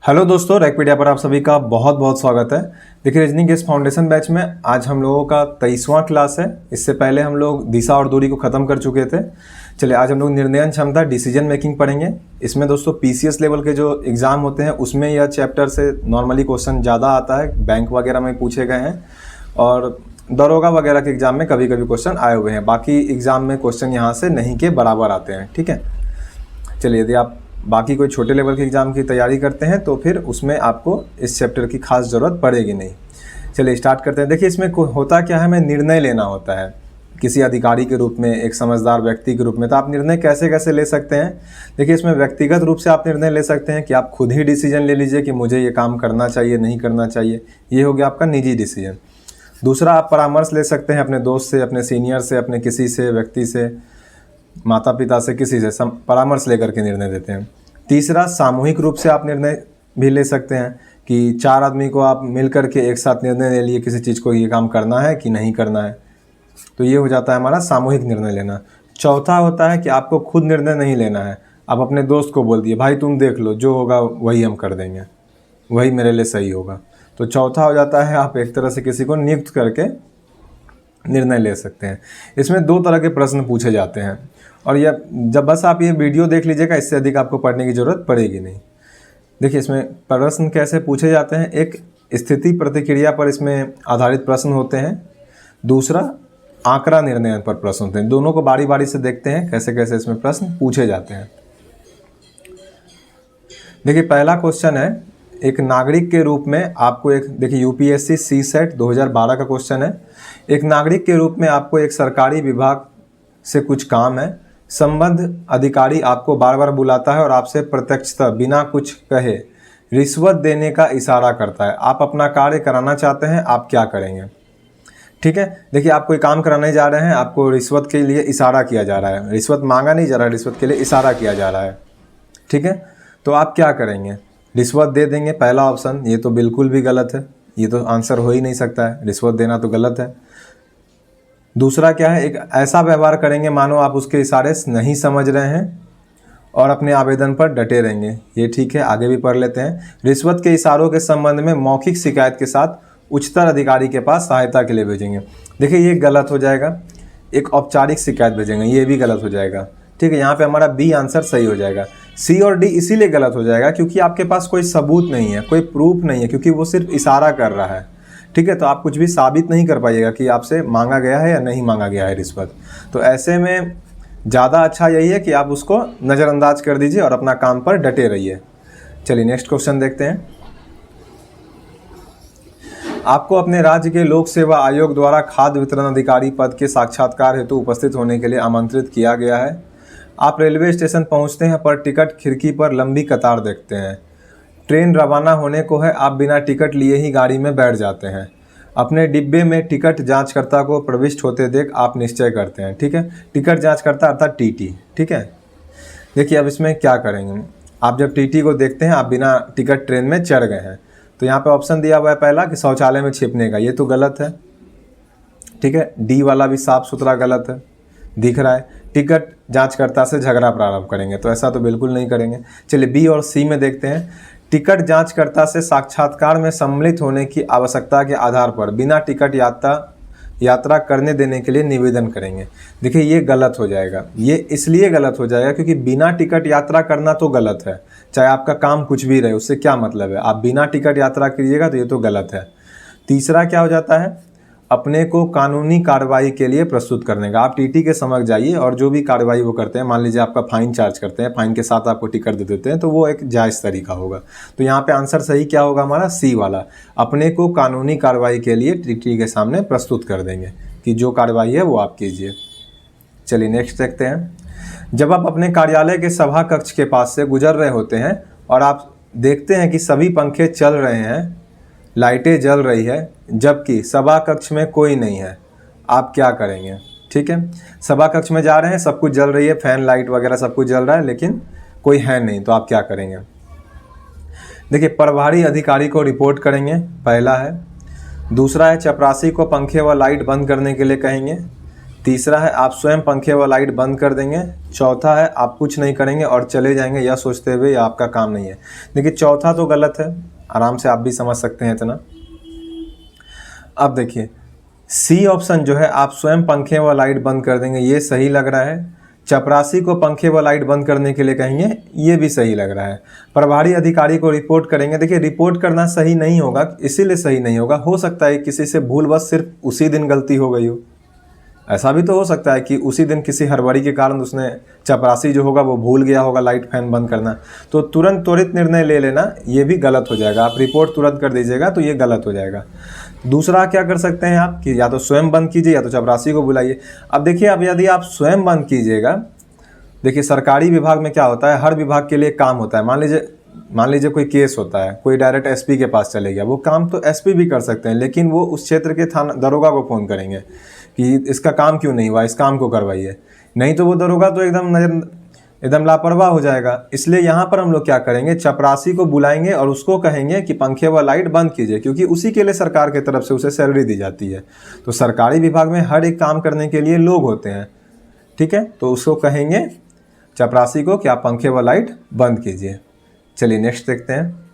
Hello दोस्तों, रैकपीडिया पर आप सभी का बहुत बहुत स्वागत है। देखिए, रीजनिंग के इस फाउंडेशन बैच में आज हम लोगों का 23वां क्लास है। इससे पहले हम लोग दिशा और दूरी को ख़त्म कर चुके थे। चलिए, आज हम लोग निर्णयन क्षमता डिसीजन मेकिंग पढ़ेंगे। इसमें दोस्तों पीसीएस लेवल के जो एग्ज़ाम होते हैं उसमें यह चैप्टर से नॉर्मली क्वेश्चन ज़्यादा आता है, बैंक वगैरह में पूछे गए हैं और दरोगा वगैरह के एग्ज़ाम में कभी कभी क्वेश्चन आए हुए हैं। बाकी एग्ज़ाम में क्वेश्चन यहाँ से नहीं के बराबर आते हैं। ठीक है, चलिए, यदि आप बाकी कोई छोटे लेवल के एग्ज़ाम की तैयारी करते हैं तो फिर उसमें आपको इस चैप्टर की खास ज़रूरत पड़ेगी नहीं। चलिए स्टार्ट करते हैं। देखिए, इसमें होता क्या है, हमें निर्णय लेना होता है किसी अधिकारी के रूप में, एक समझदार व्यक्ति के रूप में। तो आप निर्णय कैसे कैसे ले सकते हैं? देखिए, इसमें व्यक्तिगत रूप से आप निर्णय ले सकते हैं कि आप खुद ही डिसीजन ले लीजिए कि मुझे ये काम करना चाहिए, नहीं करना चाहिए। ये हो गया आपका निजी डिसीजन। दूसरा, आप परामर्श ले सकते हैं अपने दोस्त से, अपने सीनियर से, अपने किसी से व्यक्ति से, माता पिता से, किसी से परामर्श लेकर के निर्णय देते हैं। तीसरा, सामूहिक रूप से आप निर्णय भी ले सकते हैं कि 4 आदमी को आप मिल करके एक साथ निर्णय ले लिए किसी चीज़ को, ये काम करना है कि नहीं करना है। तो ये हो जाता है हमारा सामूहिक निर्णय लेना। चौथा होता है कि आपको खुद निर्णय नहीं लेना है, आप अपने दोस्त को बोल दिए, भाई तुम देख लो, जो होगा वही हम कर देंगे, वही मेरे लिए सही होगा। तो चौथा हो जाता है आप एक तरह से किसी को नियुक्त करके निर्णय ले सकते हैं। इसमें 2 तरह के प्रश्न पूछे जाते हैं और यह जब बस आप ये वीडियो देख लीजिएगा, इससे अधिक आपको पढ़ने की ज़रूरत पड़ेगी नहीं। देखिए, इसमें प्रश्न कैसे पूछे जाते हैं। एक, स्थिति प्रतिक्रिया पर इसमें आधारित प्रश्न होते हैं। दूसरा, आंकड़ा निर्णय पर प्रश्न होते हैं। दोनों को बारी बारी से देखते हैं कैसे कैसे इसमें प्रश्न पूछे जाते हैं। देखिए, पहला क्वेश्चन है, एक नागरिक के रूप में आपको देखिए यूपीएससी सीसेट 2012 का क्वेश्चन है। एक नागरिक के रूप में आपको एक सरकारी विभाग से कुछ काम है, संबद्ध अधिकारी आपको बार बार बुलाता है और आपसे प्रत्यक्षतः बिना कुछ कहे रिश्वत देने का इशारा करता है। आप अपना कार्य कराना चाहते हैं, आप क्या करेंगे? ठीक है, देखिए, आप कोई काम कराने जा रहे हैं, आपको रिश्वत के लिए इशारा किया जा रहा है। रिश्वत मांगा नहीं जा रहा है, रिश्वत के लिए इशारा किया जा रहा है। ठीक है, तो आप क्या करेंगे? रिश्वत दे देंगे, पहला ऑप्शन। ये तो बिल्कुल भी गलत है, ये तो आंसर हो ही नहीं सकता है, रिश्वत देना तो गलत है। दूसरा क्या है, एक ऐसा व्यवहार करेंगे मानो आप उसके इशारे से नहीं समझ रहे हैं और अपने आवेदन पर डटे रहेंगे। ये ठीक है, आगे भी पढ़ लेते हैं। रिश्वत के इशारों के संबंध में मौखिक शिकायत के साथ उच्चतर अधिकारी के पास सहायता के लिए भेजेंगे। देखिए, ये गलत हो जाएगा। एक औपचारिक शिकायत भेजेंगे, ये भी गलत हो जाएगा। ठीक है, यहाँ पे हमारा बी आंसर सही हो जाएगा। सी और डी इसीलिए गलत हो जाएगा क्योंकि आपके पास कोई सबूत नहीं है, कोई प्रूफ नहीं है, क्योंकि वो सिर्फ इशारा कर रहा है। ठीक है, तो आप कुछ भी साबित नहीं कर पाइएगा कि आपसे मांगा गया है या नहीं मांगा गया है रिश्वत। तो ऐसे में ज़्यादा अच्छा यही है कि आप उसको नज़रअंदाज कर दीजिए और अपना काम पर डटे रहिए। चलिए नेक्स्ट क्वेश्चन देखते हैं। आपको अपने राज्य के लोक सेवा आयोग द्वारा खाद्य वितरण अधिकारी पद के साक्षात्कार हेतु उपस्थित होने के लिए आमंत्रित किया गया है। आप रेलवे स्टेशन पहुंचते हैं पर टिकट खिड़की पर लंबी कतार देखते हैं। ट्रेन रवाना होने को है, आप बिना टिकट लिए ही गाड़ी में बैठ जाते हैं। अपने डिब्बे में टिकट जांचकर्ता को प्रविष्ट होते देख आप निश्चय करते हैं। ठीक है, टिकट जांचकर्ता अर्थात टीटी। ठीक है, देखिए अब इसमें क्या करेंगे। आप जब टीटी को देखते हैं, आप बिना टिकट ट्रेन में चढ़ गए हैं, तो यहाँ पे ऑप्शन दिया हुआ है पहला कि शौचालय में छिपने का, ये तो गलत है। ठीक है, डी वाला भी साफ सुथरा गलत है, दिख रहा है। टिकट जांचकर्ता से झगड़ा प्रारंभ करेंगे, तो ऐसा तो बिल्कुल नहीं करेंगे। चलिए बी और सी में देखते हैं। टिकट जांचकर्ता से साक्षात्कार में सम्मिलित होने की आवश्यकता के आधार पर बिना टिकट यात्रा करने देने के लिए निवेदन करेंगे। देखिए, ये गलत हो जाएगा। ये इसलिए गलत हो जाएगा क्योंकि बिना टिकट यात्रा करना तो गलत है, चाहे आपका काम कुछ भी रहे, उससे क्या मतलब है। आप बिना टिकट यात्रा करिएगा तो ये तो गलत है। तीसरा क्या हो जाता है, अपने को कानूनी कार्रवाई के लिए प्रस्तुत करने का। आप टीटी के समक्ष जाइए और जो भी कार्रवाई वो करते हैं, मान लीजिए आपका फाइन चार्ज करते हैं, फाइन के साथ आपको टिकट दे देते हैं, तो वो एक जायज़ तरीका होगा। तो यहाँ पे आंसर सही क्या होगा हमारा, सी वाला। अपने को कानूनी कार्रवाई के लिए टीटी के सामने प्रस्तुत कर देंगे कि जो कार्रवाई है वो आप कीजिए। चलिए नेक्स्ट देखते हैं। जब आप अपने कार्यालय के सभा कक्ष के पास से गुजर रहे होते हैं और आप देखते हैं कि सभी पंखे चल रहे हैं, लाइटें जल रही है, जबकि सभा कक्ष में कोई नहीं है, आप क्या करेंगे? ठीक है, सभा कक्ष में जा रहे हैं, सब कुछ जल रही है, फैन लाइट वगैरह सब कुछ जल रहा है, लेकिन कोई है नहीं, तो आप क्या करेंगे? देखिए, प्रभारी अधिकारी को रिपोर्ट करेंगे, पहला है। दूसरा है, चपरासी को पंखे व लाइट बंद करने के लिए कहेंगे। तीसरा है आप स्वयं पंखे व लाइट बंद कर देंगे। चौथा है आप कुछ नहीं करेंगे और चले जाएंगे यह सोचते हुए यह आपका काम नहीं है। देखिए चौथा तो गलत है, आराम से आप भी समझ सकते हैं इतना। अब देखिए सी ऑप्शन जो है आप स्वयं पंखे व लाइट बंद कर देंगे, ये सही लग रहा है। चपरासी को पंखे व लाइट बंद करने के लिए कहेंगे, ये भी सही लग रहा है। प्रभारी अधिकारी को रिपोर्ट करेंगे, देखिए रिपोर्ट करना सही नहीं होगा, इसीलिए सही नहीं होगा, हो सकता है किसी से भूलवश सिर्फ उसी दिन गलती हो गई हो। ऐसा भी तो हो सकता है कि उसी दिन किसी हड़बड़ी के कारण उसने चपरासी जो होगा वो भूल गया होगा लाइट फैन बंद करना। तो तुरंत त्वरित निर्णय ले लेना ये भी गलत हो जाएगा। आप रिपोर्ट तुरंत कर दीजिएगा तो ये गलत हो जाएगा। दूसरा क्या कर सकते हैं आप कि या तो स्वयं बंद कीजिए या तो चपरासी को बुलाइए। अब देखिए अब यदि आप स्वयं बंद कीजिएगा, देखिए सरकारी विभाग में क्या होता है, हर विभाग के लिए काम होता है। मान लीजिए कोई केस होता है, कोई डायरेक्ट एसपी के पास चले गया, वो काम तो एसपी भी कर सकते हैं, लेकिन वो उस क्षेत्र के थाना दरोगा को फ़ोन करेंगे कि इसका काम क्यों नहीं हुआ, इस काम को करवाइए। नहीं तो वो दरोगा तो एकदम लापरवाह हो जाएगा। इसलिए यहाँ पर हम लोग क्या करेंगे, चपरासी को बुलाएंगे और उसको कहेंगे कि पंखे व लाइट बंद कीजिए, क्योंकि उसी के लिए सरकार की तरफ से उसे सैलरी दी जाती है। तो सरकारी विभाग में हर एक काम करने के लिए लोग होते हैं, ठीक है। तो उसको कहेंगे चपरासी को कि आप पंखे व लाइट बंद कीजिए। चलिए नेक्स्ट देखते हैं।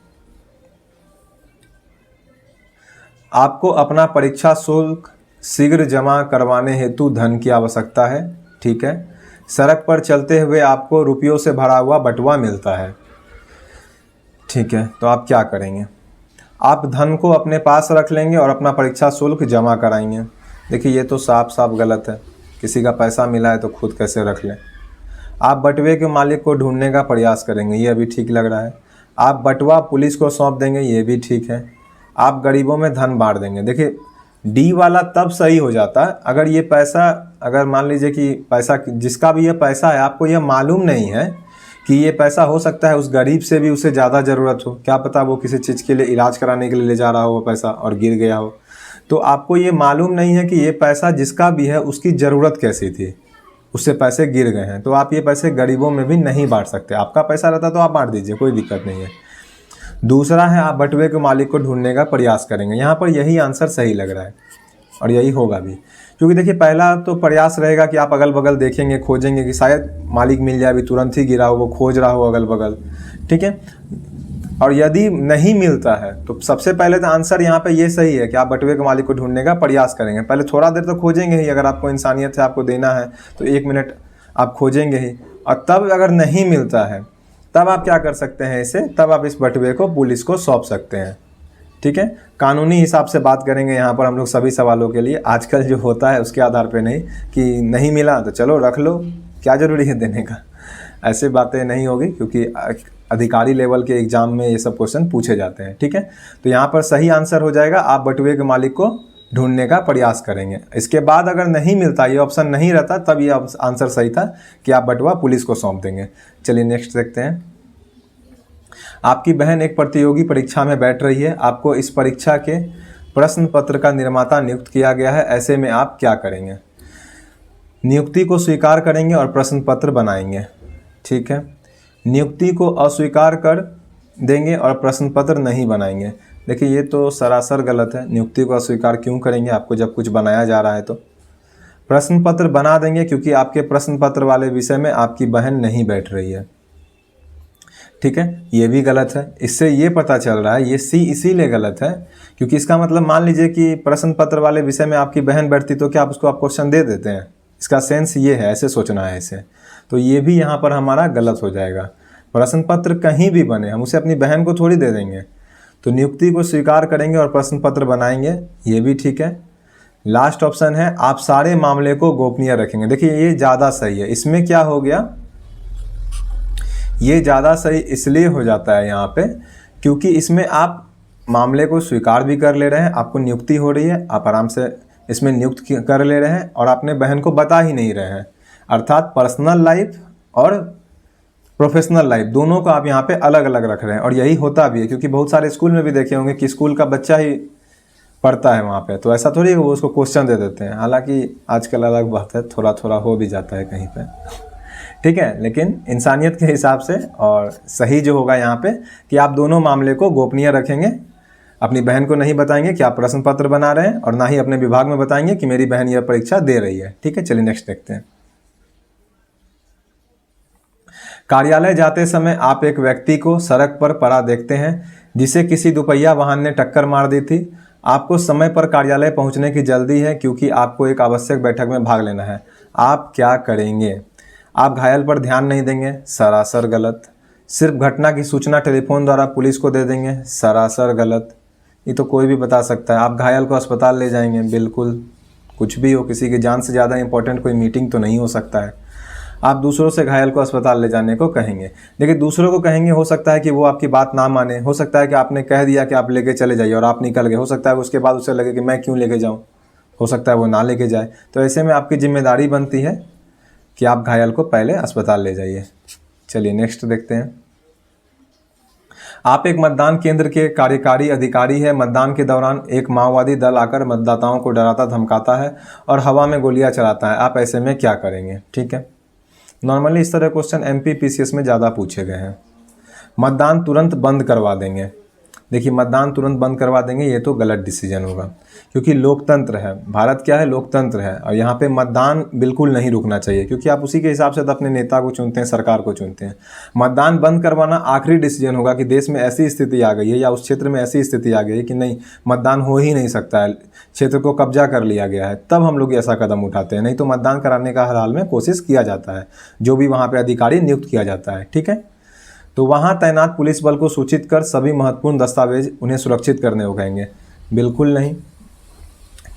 आपको अपना परीक्षा शुल्क शीघ्र जमा करवाने हेतु धन की आवश्यकता है, ठीक है। सड़क पर चलते हुए आपको रुपयों से भरा हुआ बटुआ मिलता है, ठीक है। तो आप क्या करेंगे, आप धन को अपने पास रख लेंगे और अपना परीक्षा शुल्क जमा कराएंगे। देखिए ये तो साफ साफ गलत है, किसी का पैसा मिला है तो खुद कैसे रख लें। आप बटुए के मालिक को ढूंढने का प्रयास करेंगे, ये अभी ठीक लग रहा है। आप बटुआ पुलिस को सौंप देंगे, ये भी ठीक है। आप गरीबों में धन बांट देंगे। देखिए डी वाला तब सही हो जाता है अगर ये पैसा, अगर मान लीजिए कि पैसा जिसका भी ये पैसा है आपको ये मालूम नहीं है कि ये पैसा हो सकता है उस गरीब से भी उसे ज़्यादा ज़रूरत हो, क्या पता वो किसी चीज़ के लिए इलाज कराने के लिए ले जा रहा हो वो पैसा और गिर गया हो। तो आपको ये मालूम नहीं है कि ये पैसा जिसका भी है उसकी ज़रूरत कैसी थी, उससे पैसे गिर गए हैं, तो आप ये पैसे गरीबों में भी नहीं बांट सकते। आपका पैसा रहता तो आप बांट दीजिए, कोई दिक्कत नहीं है। दूसरा है आप बटुए के मालिक को ढूंढने का प्रयास करेंगे। यहाँ पर यही आंसर सही लग रहा है और यही होगा भी, क्योंकि देखिए पहला तो प्रयास रहेगा कि आप अगल बगल देखेंगे, खोजेंगे कि शायद मालिक मिल जाए, अभी तुरंत ही गिरा हो, वो खोज रहा हो अगल बगल, ठीक है। और यदि नहीं मिलता है तो सबसे पहले तो आंसर यहाँ पे ये सही है कि आप बटुए के मालिक को ढूंढने का प्रयास करेंगे। पहले थोड़ा देर तो खोजेंगे ही, अगर आपको इंसानियत है आपको देना है तो 1 मिनट आप खोजेंगे ही, और तब अगर नहीं मिलता है तब आप क्या कर सकते हैं इसे, तब आप इस बटुए को पुलिस को सौंप सकते हैं, ठीक है। कानूनी हिसाब से बात करेंगे यहाँ पर हम लोग सभी सवालों के लिए, आजकल जो होता है उसके आधार पे नहीं कि नहीं मिला तो चलो रख लो, क्या ज़रूरी है देने का, ऐसे बातें नहीं होगी, क्योंकि अधिकारी लेवल के एग्जाम में ये सब क्वेश्चन पूछे जाते हैं, ठीक है। तो यहाँ पर सही आंसर हो जाएगा आप बटुए के मालिक को ढूंढने का प्रयास करेंगे। इसके बाद अगर नहीं मिलता, ये ऑप्शन नहीं रहता, तब ये आंसर सही था कि आप बटुआ पुलिस को सौंप देंगे। चलिए नेक्स्ट देखते हैं। आपकी बहन एक प्रतियोगी परीक्षा में बैठ रही है, आपको इस परीक्षा के प्रश्न पत्र का निर्माता नियुक्त किया गया है, ऐसे में आप क्या करेंगे। नियुक्ति को स्वीकार करेंगे और प्रश्न पत्र बनाएंगे, ठीक है। नियुक्ति को अस्वीकार कर देंगे और प्रश्न पत्र नहीं बनाएंगे। देखिए ये तो सरासर गलत है, नियुक्ति को अस्वीकार क्यों करेंगे आपको जब कुछ बनाया जा रहा है। तो प्रश्न पत्र बना देंगे क्योंकि आपके प्रश्न पत्र वाले विषय में आपकी बहन नहीं बैठ रही है, ठीक है। ये भी गलत है, इससे ये पता चल रहा है, ये सी इसीलिए गलत है क्योंकि इसका मतलब मान लीजिए कि प्रश्न पत्र वाले विषय में आपकी बहन बैठती तो क्या आप उसको क्वेश्चन दे देते हैं, इसका सेंस ये है, ऐसे सोचना है इसे। तो ये भी यहाँ पर हमारा गलत हो जाएगा। प्रश्न पत्र कहीं भी बने हम उसे अपनी बहन को थोड़ी दे देंगे। तो नियुक्ति को स्वीकार करेंगे और प्रश्न पत्र बनाएंगे, ये भी ठीक है। लास्ट ऑप्शन है आप सारे मामले को गोपनीय रखेंगे। देखिए ये ज़्यादा सही है, इसमें क्या हो गया, ये ज़्यादा सही इसलिए हो जाता है यहाँ पे क्योंकि इसमें आप मामले को स्वीकार भी कर ले रहे हैं, आपको नियुक्ति हो रही है, आप आराम से इसमें नियुक्त कर ले रहे हैं और अपने बहन को बता ही नहीं रहे हैं। अर्थात पर्सनल लाइफ और प्रोफेशनल लाइफ दोनों को आप यहाँ पे अलग अलग रख रहे हैं। और यही होता भी है क्योंकि बहुत सारे स्कूल में भी देखे होंगे कि स्कूल का बच्चा ही पढ़ता है वहाँ पे, तो ऐसा थोड़ी है वो उसको क्वेश्चन दे देते हैं। हालांकि आजकल अलग बात है, थोड़ा थोड़ा हो भी जाता है कहीं पे, ठीक है। लेकिन इंसानियत के हिसाब से और सही जो होगा यहाँ पे कि आप दोनों मामले को गोपनीय रखेंगे अपनी बहन को नहीं बताएंगे कि आप प्रश्न पत्र बना रहे हैं, और ना ही अपने विभाग में बताएंगे कि मेरी बहन यह परीक्षा दे रही है। ठीक है, चलिए नेक्स्ट देखते हैं। कार्यालय जाते समय आप एक व्यक्ति को सड़क पर पड़ा देखते हैं जिसे किसी दुपहिया वाहन ने टक्कर मार दी थी। आपको समय पर कार्यालय पहुंचने की जल्दी है क्योंकि आपको एक आवश्यक बैठक में भाग लेना है। आप क्या करेंगे? आप घायल पर ध्यान नहीं देंगे, सरासर गलत। सिर्फ घटना की सूचना टेलीफोन द्वारा पुलिस को दे देंगे, सरासर गलत। ये तो कोई भी बता सकता है। आप घायल को अस्पताल ले जाएंगे, बिल्कुल। कुछ भी हो, किसी की जान से ज़्यादा इंपॉर्टेंट कोई मीटिंग तो नहीं हो सकता है। आप दूसरों से घायल को अस्पताल ले जाने को कहेंगे। देखिए, दूसरों को कहेंगे, हो सकता है कि वो आपकी बात ना माने, हो सकता है कि आपने कह दिया कि आप लेके चले जाइए और आप निकल गए, हो सकता है उसके बाद उसे लगे कि मैं क्यों लेके जाऊं, हो सकता है वो ना लेके जाए। तो ऐसे में आपकी जिम्मेदारी बनती है कि आप घायल को पहले अस्पताल ले जाइए। चलिए नेक्स्ट देखते हैं। आप एक मतदान केंद्र के कार्यकारी अधिकारी है। मतदान के दौरान एक माओवादी दल आकर मतदाताओं को डराता धमकाता है और हवा में गोलियां चलाता है। आप ऐसे में क्या करेंगे? ठीक है, नॉर्मली इस तरह क्वेश्चन एमपी पीसीएस में ज़्यादा पूछे गए हैं। मतदान तुरंत बंद करवा देंगे। देखिए, मतदान तुरंत बंद करवा देंगे, ये तो गलत डिसीजन होगा, क्योंकि लोकतंत्र है, भारत क्या है, लोकतंत्र है, और यहाँ पे मतदान बिल्कुल नहीं रुकना चाहिए, क्योंकि आप उसी के हिसाब से तो अपने नेता को चुनते हैं, सरकार को चुनते हैं। मतदान बंद करवाना आखिरी डिसीजन होगा कि देश में ऐसी स्थिति आ गई है या उस क्षेत्र में ऐसी स्थिति आ गई है कि नहीं, मतदान हो ही नहीं सकता है, क्षेत्र को कब्जा कर लिया गया है, तब हम लोग ऐसा कदम उठाते हैं। नहीं तो मतदान कराने का हर हाल में कोशिश किया जाता है, जो भी वहाँ पर अधिकारी नियुक्त किया जाता है। ठीक है, तो वहां तैनात पुलिस बल को सूचित कर सभी महत्वपूर्ण दस्तावेज उन्हें सुरक्षित करने को कहेंगे, बिल्कुल नहीं।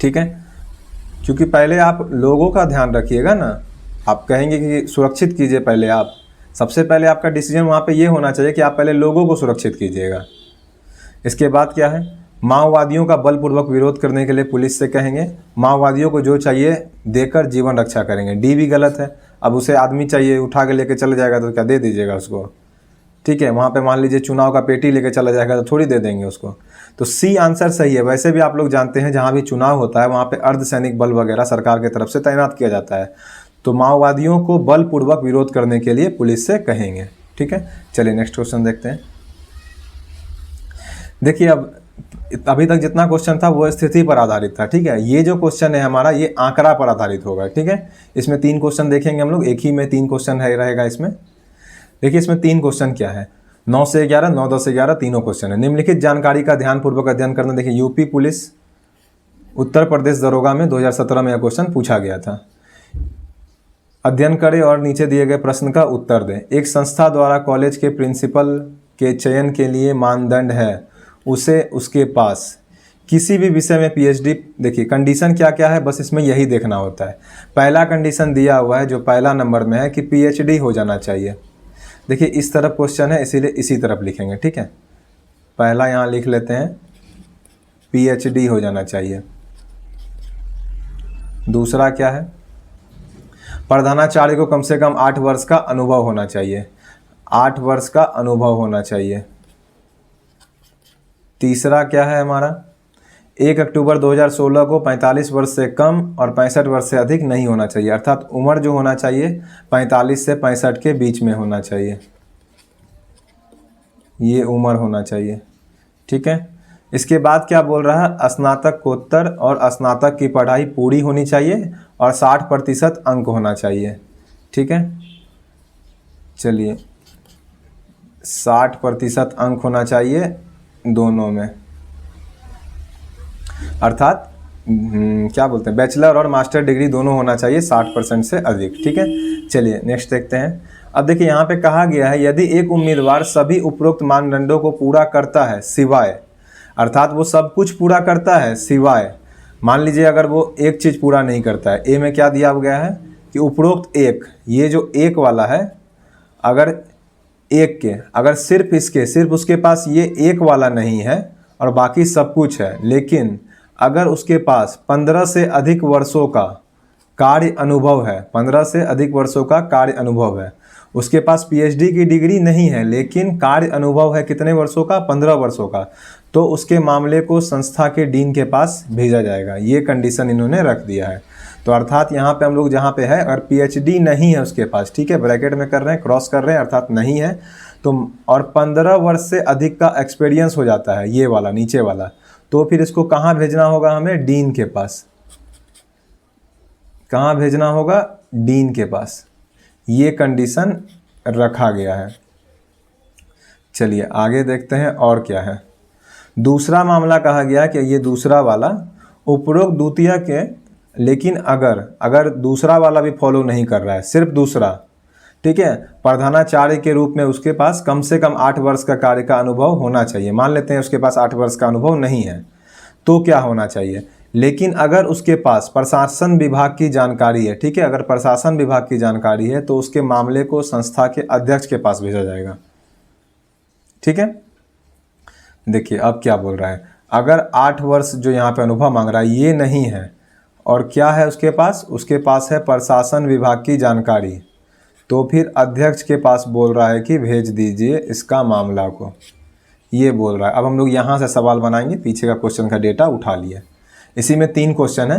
ठीक है, क्योंकि पहले आप लोगों का ध्यान रखिएगा ना, आप कहेंगे कि सुरक्षित कीजिए पहले, आप सबसे पहले आपका डिसीजन वहां पे ये होना चाहिए कि आप पहले लोगों को सुरक्षित कीजिएगा। इसके बाद क्या है, माओवादियों का बलपूर्वक विरोध करने के लिए पुलिस से कहेंगे, माओवादियों को जो चाहिए देकर जीवन रक्षा करेंगे। डी भी गलत है। अब उसे आदमी चाहिए, उठा के लेके चले जाएगा तो क्या दे दीजिएगा उसको? ठीक है, वहाँ पे मान लीजिए चुनाव का पेटी लेके चला जाएगा तो थोड़ी दे देंगे उसको। तो सी आंसर सही है। वैसे भी आप लोग जानते हैं, जहाँ भी चुनाव होता है वहाँ पे अर्धसैनिक बल वगैरह सरकार की तरफ से तैनात किया जाता है। तो माओवादियों को बलपूर्वक विरोध करने के लिए पुलिस से कहेंगे। ठीक है, चलिए नेक्स्ट क्वेश्चन देखते हैं। देखिए, अब अभी तक जितना क्वेश्चन था वो स्थिति पर आधारित था। ठीक है, ये जो क्वेश्चन है हमारा, ये आंकड़ा पर आधारित होगा। ठीक है, इसमें 3 क्वेश्चन देखेंगे हम लोग, एक ही में 3 क्वेश्चन रहेगा इसमें। देखिए, इसमें 3 क्वेश्चन क्या है, 9 से 11, 9, 10 से 11 तीनों क्वेश्चन है। निम्नलिखित जानकारी का ध्यानपूर्वक अध्ययन करना। देखिए, यूपी पुलिस उत्तर प्रदेश दरोगा में 2017 में यह क्वेश्चन पूछा गया था। अध्ययन करें और नीचे दिए गए प्रश्न का उत्तर दें। एक संस्था द्वारा कॉलेज के प्रिंसिपल के चयन के लिए मानदंड है, उसे उसके पास किसी भी विषय में पीएचडी। देखिए, कंडीशन क्या क्या है, बस इसमें यही देखना होता है। पहला कंडीशन दिया हुआ है जो पहला नंबर में है कि पीएचडी हो जाना चाहिए। देखिए, इस तरफ क्वेश्चन है, इसीलिए इसी तरफ लिखेंगे। ठीक है, पहला यहाँ लिख लेते हैं, पीएचडी हो जाना चाहिए। दूसरा क्या है, प्रधानाचार्य को कम से कम 8 वर्ष का अनुभव होना चाहिए, 8 वर्ष का अनुभव होना चाहिए। तीसरा क्या है हमारा, 1 अक्टूबर 2016 को 45 वर्ष से कम और 65 वर्ष से अधिक नहीं होना चाहिए, अर्थात उम्र जो होना चाहिए 45 से 65 के बीच में होना चाहिए, ये उम्र होना चाहिए। ठीक है, इसके बाद क्या बोल रहा है, स्नातकोत्तर और स्नातक की पढ़ाई पूरी होनी चाहिए और 60% अंक होना चाहिए। ठीक है, चलिए 60% अंक होना चाहिए दोनों में, अर्थात क्या बोलते हैं, बैचलर और मास्टर डिग्री दोनों होना चाहिए 60% से अधिक। ठीक है, चलिए नेक्स्ट देखते हैं। अब देखिए, यहाँ पे कहा गया है, यदि एक उम्मीदवार सभी उपरोक्त मानदंडों को पूरा करता है सिवाय, अर्थात वो सब कुछ पूरा करता है सिवाय, मान लीजिए अगर वो एक चीज़ पूरा नहीं करता है। ए में क्या दिया गया है कि उपरोक्त एक, ये जो एक वाला है, अगर एक के, अगर सिर्फ उसके पास ये एक वाला नहीं है और बाकी सब कुछ है, लेकिन अगर उसके पास 15 से अधिक वर्षों का कार्य अनुभव है, 15 से अधिक वर्षों का कार्य अनुभव है, उसके पास पीएचडी की डिग्री नहीं है लेकिन कार्य अनुभव है कितने वर्षों का, 15 वर्षों का, तो उसके मामले को संस्था के डीन के पास भेजा जाएगा। ये कंडीशन इन्होंने रख दिया है। तो अर्थात यहाँ पे हम लोग जहाँ पे है, अगर पीएचडी नहीं है उसके पास, ठीक है, ब्रैकेट में कर रहे हैं, क्रॉस कर रहे हैं, अर्थात नहीं है, तो और 15 वर्ष से अधिक का एक्सपीरियंस हो जाता है, ये वाला नीचे वाला, तो फिर इसको कहाँ भेजना होगा हमें, डीन के पास। कहाँ भेजना होगा, डीन के पास। ये कंडीशन रखा गया है। चलिए आगे देखते हैं और क्या है। दूसरा मामला कहा गया कि ये दूसरा वाला उपरोक्त द्वितीय के, लेकिन अगर दूसरा वाला भी फॉलो नहीं कर रहा है, सिर्फ दूसरा, ठीक है, प्रधानाचार्य के रूप में उसके पास कम से कम 8 वर्ष का कार्य का अनुभव होना चाहिए। मान लेते हैं उसके पास 8 वर्ष का अनुभव नहीं है, तो क्या होना चाहिए, लेकिन अगर उसके पास प्रशासन विभाग की जानकारी है, ठीक है, अगर प्रशासन विभाग की जानकारी है तो उसके मामले को संस्था के अध्यक्ष के पास भेजा जाएगा। ठीक है, देखिए अब क्या बोल रहा है, अगर 8 वर्ष जो यहाँ पे अनुभव मांग रहा है ये नहीं है, और क्या है उसके पास है प्रशासन विभाग की जानकारी, तो फिर अध्यक्ष के पास बोल रहा है कि भेज दीजिए इसका मामला को, ये बोल रहा है। अब हम लोग यहाँ से सवाल बनाएंगे, पीछे का क्वेश्चन का डेटा उठा लिया। इसी में 3 क्वेश्चन है।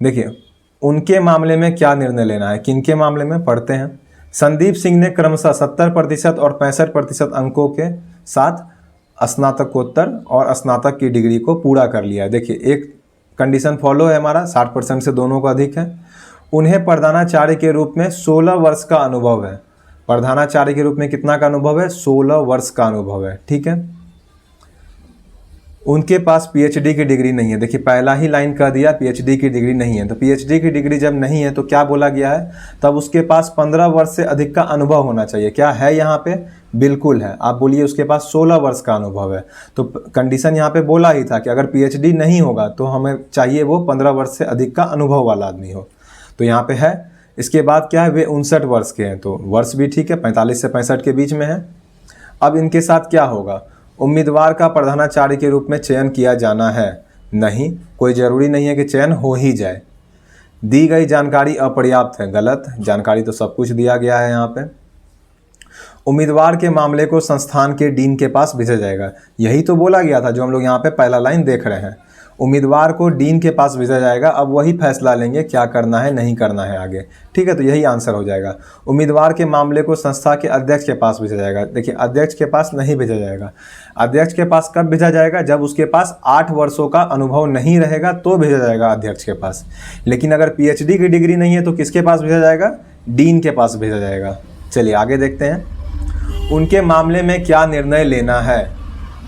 देखिए उनके मामले में क्या निर्णय लेना है, किनके मामले में पढ़ते हैं। संदीप सिंह ने क्रमशः 70% और 65% अंकों के साथ स्नातकोत्तर और स्नातक की डिग्री को पूरा कर लिया है। देखिए एक कंडीशन फॉलो है हमारा, 60% से दोनों का अधिक है। उन्हें प्रधानाचार्य के रूप में 16 वर्ष का अनुभव है। प्रधानाचार्य के रूप में कितना का अनुभव है, 16 वर्ष का अनुभव है। ठीक है, उनके पास पीएचडी की डिग्री नहीं है। देखिए पहला ही लाइन कह दिया पीएचडी की डिग्री नहीं है, तो पीएचडी की डिग्री जब नहीं है तो क्या बोला गया है, तब उसके पास 15 वर्ष से अधिक का अनुभव होना चाहिए। क्या है यहाँ पे, बिल्कुल है। आप बोलिए उसके पास 16 वर्ष का अनुभव है, तो कंडीशन यहाँ पे बोला ही था कि अगर पीएचडी नहीं होगा तो हमें चाहिए वो 15 वर्ष से अधिक का अनुभव वाला आदमी हो, तो यहाँ पे है। इसके बाद क्या है, वे 59 वर्ष के हैं, तो वर्ष भी ठीक है, 45 से 65 के बीच में है। अब इनके साथ क्या होगा, उम्मीदवार का प्रधानाचार्य के रूप में चयन किया जाना है, नहीं, कोई ज़रूरी नहीं है कि चयन हो ही जाए। दी गई जानकारी अपर्याप्त है, गलत, जानकारी तो सब कुछ दिया गया है यहाँ पे। उम्मीदवार के मामले को संस्थान के डीन के पास भेजा जाएगा, यही तो बोला गया था जो हम लोग यहाँ पे पहला लाइन देख रहे हैं। उम्मीदवार को डीन के पास भेजा जाएगा, अब वही फैसला लेंगे क्या करना है नहीं करना है आगे। ठीक है, तो यही आंसर हो जाएगा। उम्मीदवार के मामले को संस्था के अध्यक्ष के पास भेजा जाएगा। देखिए अध्यक्ष के पास नहीं भेजा जाएगा। अध्यक्ष के पास कब भेजा जाएगा, जब उसके पास 8 वर्षों का अनुभव नहीं रहेगा तो भेजा जाएगा अध्यक्ष के पास। लेकिन अगर पीएचडी की डिग्री नहीं है तो किसके पास भेजा जाएगा, डीन के पास भेजा जाएगा। चलिए आगे देखते हैं, उनके मामले में क्या निर्णय लेना है,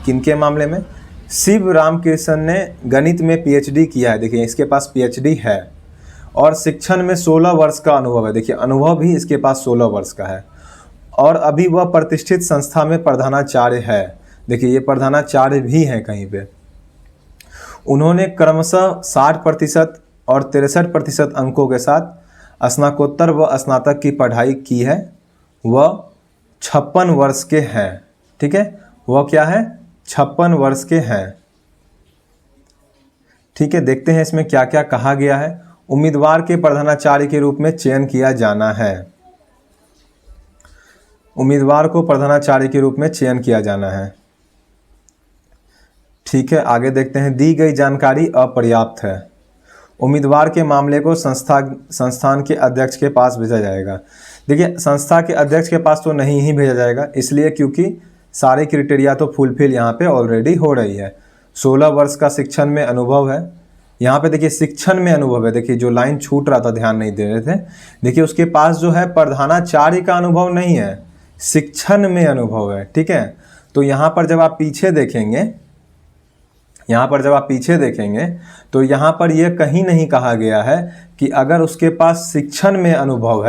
किनके मामले में। शिव रामकृष्ण ने गणित में पीएचडी किया है, देखिए इसके पास पीएचडी है, और शिक्षण में 16 वर्ष का अनुभव है। देखिए अनुभव भी इसके पास 16 वर्ष का है, और अभी वह प्रतिष्ठित संस्था में प्रधानाचार्य है। देखिए ये प्रधानाचार्य भी हैं कहीं पे। उन्होंने क्रमशः 60% और 63% अंकों के साथ स्नातकोत्तर व स्नातक की पढ़ाई की है। वह 56 वर्ष के हैं। ठीक है, वह क्या है, 56 वर्ष के हैं। ठीक है, देखते हैं इसमें क्या क्या कहा गया है। उम्मीदवार के प्रधानाचार्य के रूप में चयन किया जाना है। उम्मीदवार को प्रधानाचार्य के रूप में चयन किया जाना है। ठीक है, आगे देखते हैं, दी गई जानकारी अपर्याप्त है। उम्मीदवार के मामले को संस्थान के अध्यक्ष के पास भेजा जाएगा। देखिए संस्था के अध्यक्ष के पास तो नहीं ही भेजा जाएगा, इसलिए क्योंकि सारे क्राइटेरिया तो फुलफिल यहाँ पे ऑलरेडी हो रही है। 16 वर्ष का शिक्षण में अनुभव है। यहाँ पे देखिए शिक्षण में अनुभव है, देखिए जो लाइन छूट रहा था ध्यान नहीं दे रहे थे, देखिए उसके पास जो है प्रधानाचार्य का अनुभव नहीं है, शिक्षण में अनुभव है। ठीक है, तो यहाँ पर जब आप पीछे देखेंगे, तो यहाँ पर यह कहीं नहीं कहा गया है कि अगर उसके पास शिक्षण में अनुभव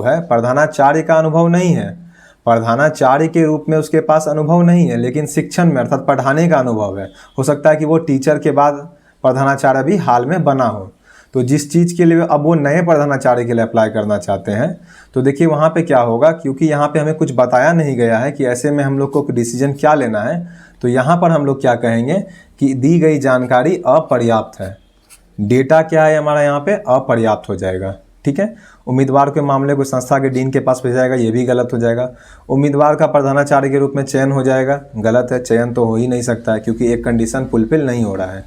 है, प्रधानाचार्य का अनुभव नहीं है, प्रधानाचार्य के रूप में उसके पास अनुभव नहीं है, लेकिन शिक्षण में अर्थात पढ़ाने का अनुभव है। हो सकता है कि वो टीचर के बाद प्रधानाचार्य भी हाल में बना हो, तो जिस चीज़ के लिए अब वो नए प्रधानाचार्य के लिए अप्लाई करना चाहते हैं, तो देखिए वहाँ पे क्या होगा, क्योंकि यहाँ पे हमें कुछ बताया नहीं गया है कि ऐसे में हम लोग को डिसीजन क्या लेना है, तो यहाँ पर हम लोग क्या कहेंगे कि दी गई जानकारी अपर्याप्त है। डेटा क्या है हमारा यहाँ पे, अपर्याप्त हो जाएगा। ठीक है, उम्मीदवार के मामले को संस्था के डीन के पास भेजा जाएगा, ये भी गलत हो जाएगा। उम्मीदवार का प्रधानाचार्य के रूप में चयन हो जाएगा, गलत है, चयन तो हो ही नहीं सकता है क्योंकि एक कंडीशन फुलफिल नहीं हो रहा है,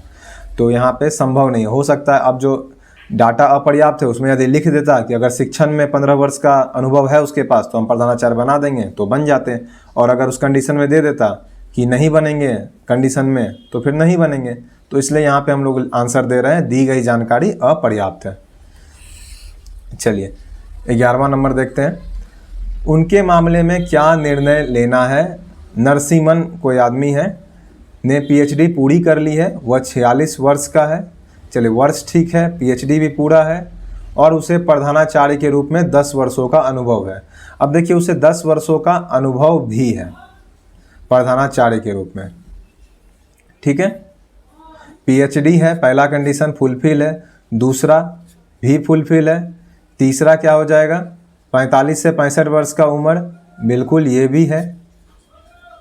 तो यहाँ पे संभव नहीं हो सकता है। अब जो डाटा अपर्याप्त है उसमें यदि लिख देता कि अगर शिक्षण में 15 वर्ष का अनुभव है उसके पास तो हम प्रधानाचार्य बना देंगे तो बन जाते, और अगर उस कंडीशन में दे देता कि नहीं बनेंगे कंडीशन में तो फिर नहीं बनेंगे। तो इसलिए यहाँ पे हम लोग आंसर दे रहे हैं दी गई जानकारी अपर्याप्त है। चलिए 11वां नंबर देखते हैं, उनके मामले में क्या निर्णय लेना है। नरसिमन कोई आदमी है, ने पीएचडी पूरी कर ली है, वह 46 वर्ष का है। चलिए वर्ष ठीक है, पीएचडी भी पूरा है और उसे प्रधानाचार्य के रूप में 10 वर्षों का अनुभव है। अब देखिए उसे 10 वर्षों का अनुभव भी है प्रधानाचार्य के रूप में, ठीक है। पीएचडी है, पहला कंडीशन फुलफिल है, दूसरा भी फुलफिल है, तीसरा क्या हो जाएगा 45 से 65 वर्ष का उम्र, बिल्कुल ये भी है।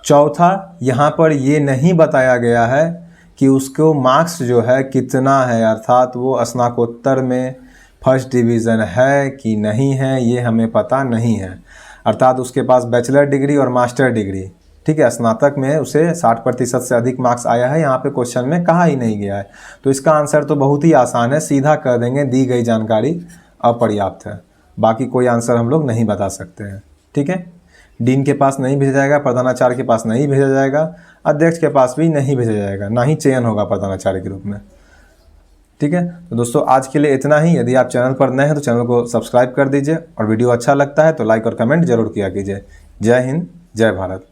चौथा यहाँ पर ये नहीं बताया गया है कि उसको मार्क्स जो है कितना है, अर्थात वो स्नातकोत्तर में फर्स्ट डिवीज़न है कि नहीं है ये हमें पता नहीं है। अर्थात उसके पास बैचलर डिग्री और मास्टर डिग्री, ठीक है, स्नातक में उसे 60% से अधिक मार्क्स आया है, यहाँ पे क्वेश्चन में कहा ही नहीं गया है। तो इसका आंसर तो बहुत ही आसान है, सीधा कर देंगे दी गई जानकारी अपर्याप्त है। बाकी कोई आंसर हम लोग नहीं बता सकते हैं, ठीक है। डीन के पास नहीं भेजा जाएगा, प्रधानाचार्य के पास नहीं भेजा जाएगा, अध्यक्ष के पास भी नहीं भेजा जाएगा, ना ही चयन होगा प्रधानाचार्य के रूप में, ठीक है। तो दोस्तों आज के लिए इतना ही। यदि आप चैनल पर नए हैं तो चैनल को सब्सक्राइब कर दीजिए और वीडियो अच्छा लगता है तो लाइक और कमेंट जरूर किया कीजिए। जय हिंद, जय भारत।